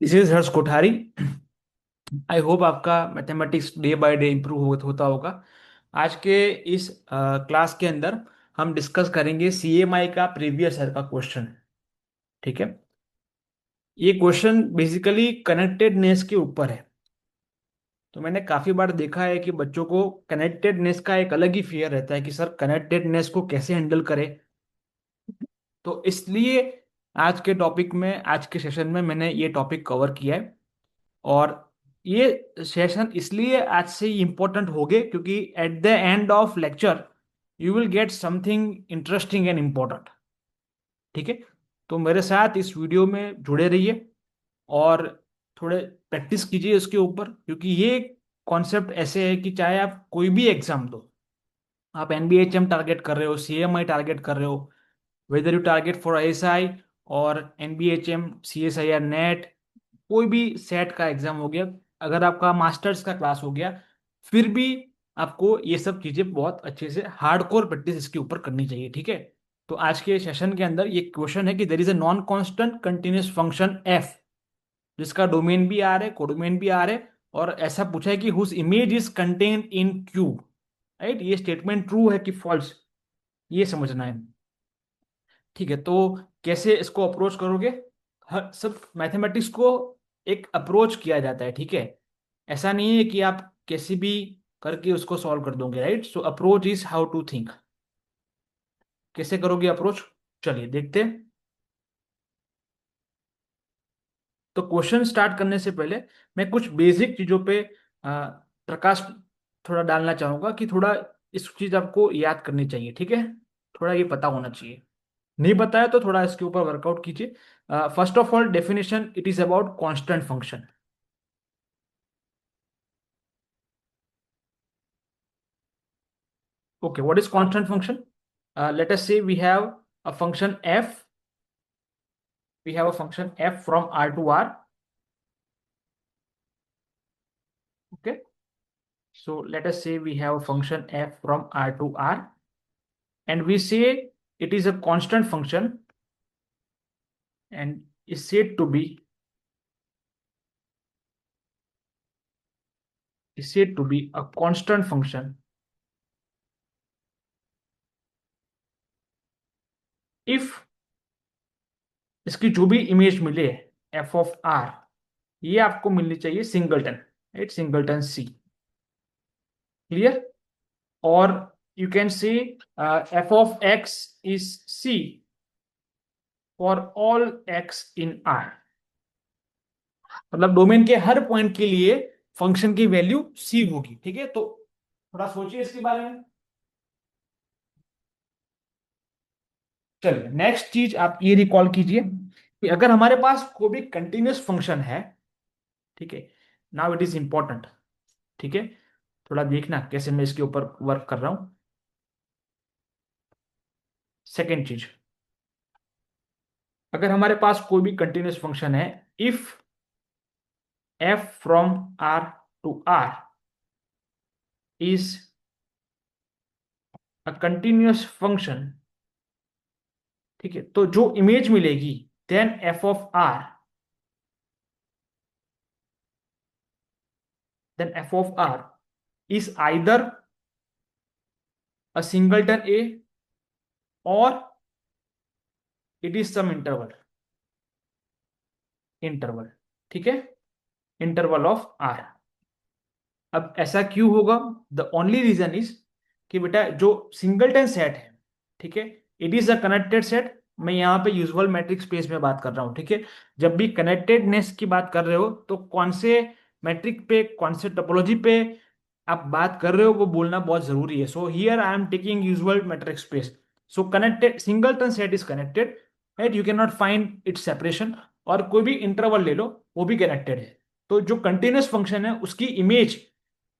This is Harsh Kothari. I hope आपका mathematics day by day improve होता होगा। आज के इस क्लास के अंदर हम डिस्कस करेंगे सीएमआई का प्रीवियस ईयर का क्वेश्चन। ठीक है। ये क्वेश्चन बेसिकली कनेक्टेडनेस के ऊपर है। तो मैंने काफी बार देखा है कि बच्चों को कनेक्टेडनेस का एक अलग ही फियर रहता है कि सर कनेक्टेडनेस को कैसे हैंडल करें। तो इसलिए आज के टॉपिक में, आज के सेशन में मैंने ये टॉपिक कवर किया है। और ये सेशन इसलिए आज से इम्पोर्टेंट हो गए क्योंकि at the end of lecture you will get something interesting and important. ठीक है। तो मेरे साथ इस वीडियो में जुड़े रहिए और थोड़े प्रैक्टिस कीजिए इसके ऊपर, क्योंकि ये कॉन्सेप्ट ऐसे है कि चाहे आप कोई भी एग्जाम दो, आप एनबीएचएम टारगेट कर रहे हो, सीएमआई टारगेट कर रहे हो, whether you target for SI और एनबीएचएम, सीएसआईआर नेट, कोई भी सेट का एग्जाम हो गया, अगर आपका मास्टर्स का क्लास हो गया, फिर भी आपको ये सब चीजें बहुत अच्छे से हार्डकोर प्रैक्टिस इसके ऊपर करनी चाहिए। ठीक है। तो आज के सेशन के अंदर ये क्वेश्चन है कि there is a non constant continuous function F, जिसका डोमेन भी आर है, कोडोमेन भी आर है, और ऐसा पूछा है कि whose image is contained in Q. Right, ये स्टेटमेंट ट्रू है कि फॉल्स, ये समझना है। ठीक है। तो कैसे इसको अप्रोच करोगे? हर सब मैथमेटिक्स को एक अप्रोच किया जाता है। ठीक है। ऐसा नहीं है कि आप कैसे भी करके उसको सॉल्व कर दोगे। Right, so approach is how to think. कैसे करोगे अप्रोच? चलिए देखते हैं। तो क्वेश्चन स्टार्ट करने से पहले मैं कुछ बेसिक चीजों पे प्रकाश थोड़ा डालना चाहूंगा कि थोड़ा इस चीज आपको याद करनी चाहिए। ठीक है। थोड़ा ये पता होना चाहिए। नहीं बताया तो थोड़ा इसके ऊपर वर्कआउट कीजिए। First of all definition, it is about constant function. Okay, what is constant function? Let us say we have a function f. We have a function f from R to R. Okay. So let us say we have a function f from R to R, and we say it is a constant function and is said to be a constant function if इसकी जो भी image मिले F of are, ये आपको मिलनी चाहिए singleton. Right, singleton सी। Clear? और you can say f of x is c for all x in R। मतलब डोमेन के हर पॉइंट के लिए फंक्शन की वैल्यू सी होगी। ठीक है। तो थोड़ा सोचिए इसके बारे में। चलिए, नेक्स्ट चीज आप ये रिकॉल कीजिए कि अगर हमारे पास कोई भी कंटिन्यूअस फंक्शन है, ठीक है, नाउ इट इज इंपॉर्टेंट। ठीक है। थोड़ा देखना कैसे मैं इसके ऊपर वर्क कर रहा हूं। सेकेंड चीज, अगर हमारे पास कोई भी कंटिन्यूअस फंक्शन है, if f from R to R is a continuous function, ठीक है, तो जो इमेज मिलेगी then f of R is either a singleton A or it is some interval। ठीक है, इंटरवल ऑफ R। अब ऐसा क्यों होगा? द ओनली रीजन इज कि बेटा जो सिंगलटन सेट है, ठीक है, it is a connected set. मैं यहाँ पे यूजुअल मैट्रिक्स स्पेस में बात कर रहा हूँ। ठीक है। जब भी कनेक्टेडनेस की बात कर रहे हो तो कौन से मैट्रिक पे, कौन से टोपोलॉजी पे आप बात कर रहे हो, वो बोलना बहुत जरूरी है। So here I am taking usual matrix space. So connected singleton set is connected, right, you can not find its separation. और कोई भी इंटरवल ले लो, वो भी कनेक्टेड है। तो जो कंटिन्यूअस फंक्शन है उसकी इमेज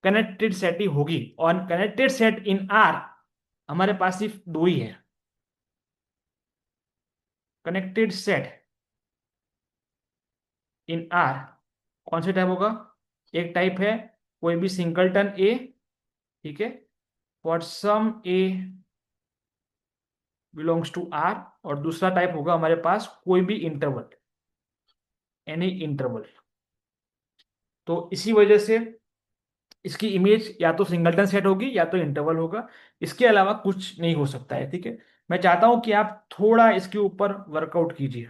कनेक्टेड सेट ही होगी। और कनेक्टेड सेट इन आर हमारे पास सिर्फ दो ही है। कनेक्टेड सेट इन आर कौन से टाइप होगा? एक टाइप है कोई भी सिंगलटन ए, ठीक है, for some A belongs to R. और दूसरा टाइप होगा हमारे पास कोई भी इंटरवल एनी इंटरवल। तो इसी वजह से इसकी इमेज या तो सिंगलटन सेट होगी या तो इंटरवल होगा, इसके अलावा कुछ नहीं हो सकता है। ठीक है, मैं चाहता हूं कि आप थोड़ा इसके ऊपर वर्कआउट कीजिए,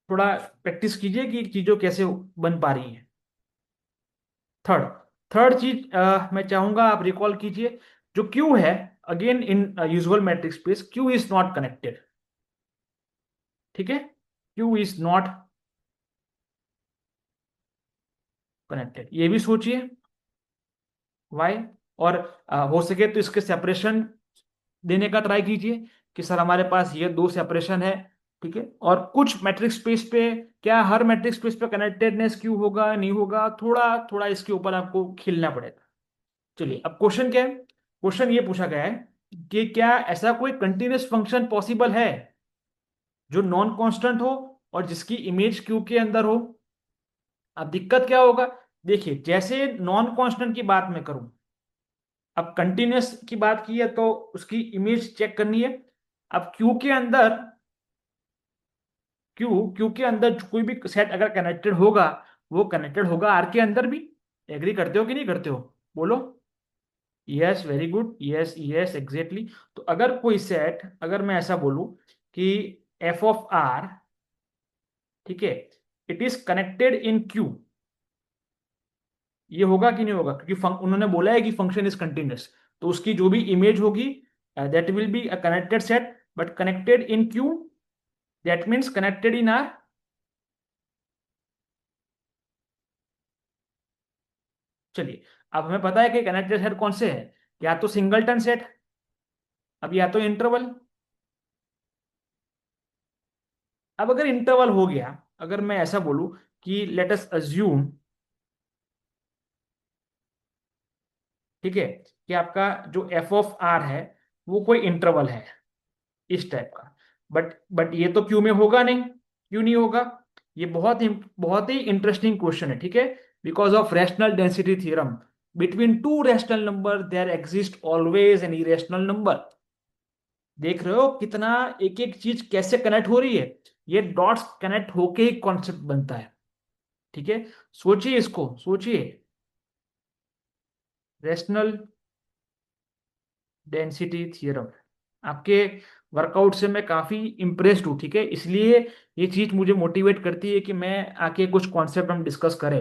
थोड़ा प्रैक्टिस कीजिए कि चीजों कैसे बन पा रही हैं। थर्ड थर्ड चीज मैं चाहूंगा आप रिकॉल कीजिए, जो क्यू है, again in usual matrix space Q is not connected. ठीक है, क्यू इज नॉट कनेक्टेड, ये भी सोचिए वाई। और हो सके तो इसके सेपरेशन देने का ट्राई कीजिए कि सर हमारे पास ये दो सेपरेशन है। ठीक है, और कुछ मैट्रिक स्पेस पे, क्या हर मैट्रिक स्पेस पे कनेक्टेडनेस क्यों होगा नहीं होगा, थोड़ा थोड़ा इसके ऊपर आपको खेलना पड़ेगा। चलिए, अब क्वेश्चन क्या है। क्वेश्चन ये पूछा गया है कि क्या ऐसा कोई कंटिन्यूअस फंक्शन पॉसिबल है जो नॉन कांस्टेंट हो और जिसकी इमेज क्यू के अंदर हो। अब दिक्कत क्या होगा, देखिए जैसे नॉन कांस्टेंट की बात मैं करूं, अब कंटिन्यूअस की बात की है तो उसकी इमेज चेक करनी है। अब क्यू के अंदर, क्यू के अंदर कोई भी सेट अगर कनेक्टेड होगा, वो कनेक्टेड होगा आर के अंदर भी। एग्री करते हो कि नहीं करते हो, बोलो। Yes, very good, yes yes exactly. तो अगर कोई सेट, अगर मैं ऐसा बोलूं कि एफ ऑफ आर, ठीक है, it is connected in Q, ये होगा कि नहीं होगा, क्योंकि उन्होंने बोला है कि फंक्शन इज कंटिन्यूअस। तो उसकी जो भी इमेज होगी, that will be a connected set but connected in Q, that means connected in are. चलिए, अब हमें पता है कि कनेक्टेड सेट कौन से हैं, या तो सिंगलटन सेट, अब या तो इंटरवल। अब अगर इंटरवल हो गया, अगर मैं ऐसा बोलूं कि लेट अस अज्यूम, ठीक है, कि आपका जो एफ ऑफ आर है वो कोई इंटरवल है इस टाइप का, बट ये तो क्यू में होगा नहीं, क्यों नहीं होगा। ये बहुत ही इंटरेस्टिंग क्वेश्चन है। ठीक है, because of rational density theorem, between two rational number there exist always an irrational number. देख रहे हो कितना एक एक चीज कैसे कनेक्ट हो रही है, ये डॉट्स कनेक्ट होके ही कॉन्सेप्ट बनता है। ठीक है, सोचिए, इसको सोचिए, रैशनल डेंसिटी थ्योरम। आपके वर्कआउट से मैं काफी इंप्रेस्ड हूँ। ठीक है, इसलिए ये चीज मुझे मोटिवेट करती है कि मैं आके कुछ कॉन्सेप्ट हम डिस्कस करें।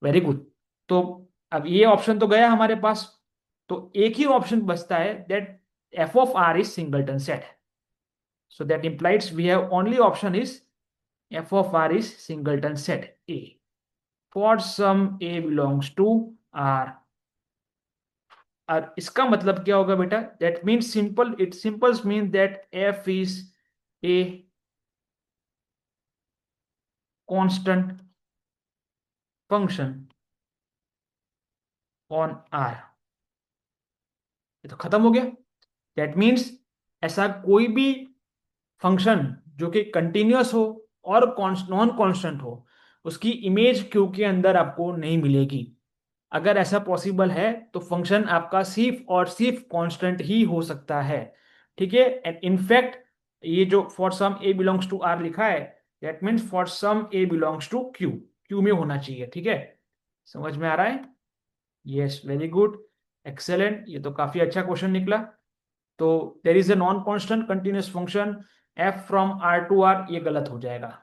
Very good. तो अब ये ऑप्शन तो गया हमारे पास, तो एक ही ऑप्शन बचता है, that F of R is singleton set. So that implies we have only option is F of R is singleton set A for some A belongs to R. और इसका मतलब क्या होगा बेटा, that means simple, it simples mean that F is a constant function on R. ये तो खत्म हो गया। दैट मीन्स ऐसा कोई भी फंक्शन जो कि कंटिन्यूअस हो और नॉन कांस्टेंट हो, उसकी इमेज क्यू के अंदर आपको नहीं मिलेगी। अगर ऐसा पॉसिबल है तो फंक्शन आपका सिर्फ और सिर्फ कांस्टेंट ही हो सकता है। ठीक है, एंड इनफैक्ट ये जो for some A belongs to R लिखा है, that means for some A belongs to Q, Q में होना चाहिए। ठीक है, समझ में आ रहा है। यस, वेरी गुड, एक्सेलेंट, ये तो काफी अच्छा क्वेश्चन निकला। तो there is a non constant continuous function F from R to R, ये गलत हो जाएगा।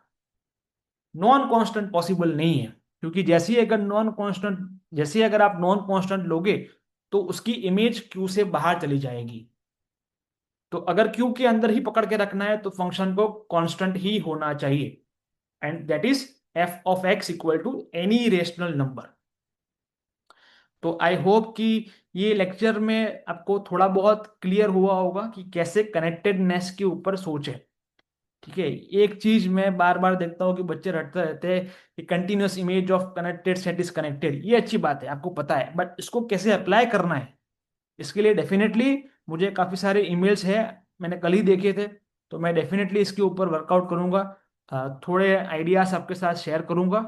नॉन कांस्टेंट पॉसिबल नहीं है, क्योंकि जैसे ही अगर आप नॉन कांस्टेंट लोगे तो उसकी इमेज क्यू से बाहर चली जाएगी। तो अगर क्यू के अंदर ही पकड़ के रखना है तो फंक्शन को कांस्टेंट ही होना चाहिए, and that is F of X equal to any rational number. तो आई होप कि ये लेक्चर में आपको थोड़ा बहुत क्लियर हुआ होगा कि कैसे कनेक्टेडनेस के ऊपर सोचें। ठीक है, एक चीज मैं बार बार देखता हूँ कि बच्चे रटते रहते हैं कि continuous image of connected set is connected, ये अच्छी बात है, आपको पता है, बट इसको कैसे अप्लाई करना है, इसके लिए डेफिनेटली मुझे काफी सारे ईमेल्स हैं, मैंने कल ही देखे थे। तो मैं डेफिनेटली इसके ऊपर वर्कआउट करूंगा, थोड़े आइडियाज आपके साथ शेयर करूंगा।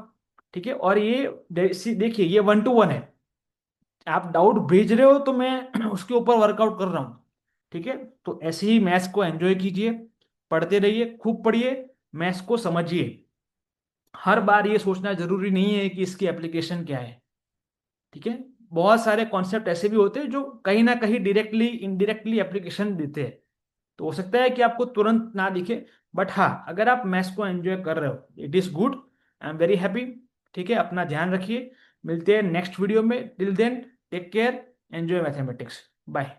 ठीक है, और ये देखिए ये 1 to 1 है, आप डाउट भेज रहे हो तो मैं उसके ऊपर वर्कआउट कर रहा हूँ। ठीक है, तो ऐसे ही मैथ्स को एंजॉय कीजिए, पढ़ते रहिए, खूब पढ़िए, मैथ्स को समझिए। हर बार ये सोचना जरूरी नहीं है कि इसकी एप्लीकेशन क्या है। ठीक है। बहुत सारे कॉन्सेप्ट ऐसे भी होते हैं जो कहीं ना कहीं डायरेक्टली इनडायरेक्टली एप्लीकेशन देते हैं। तो हो सकता है कि आपको तुरंत ना दिखे, बट हाँ, अगर आप मैथ्स को एंजॉय कर रहे हो, it is good. I am very happy. ठीक है, अपना ध्यान रखिए। मिलते हैं नेक्स्ट वीडियो में। Till then, take care, enjoy mathematics. Bye.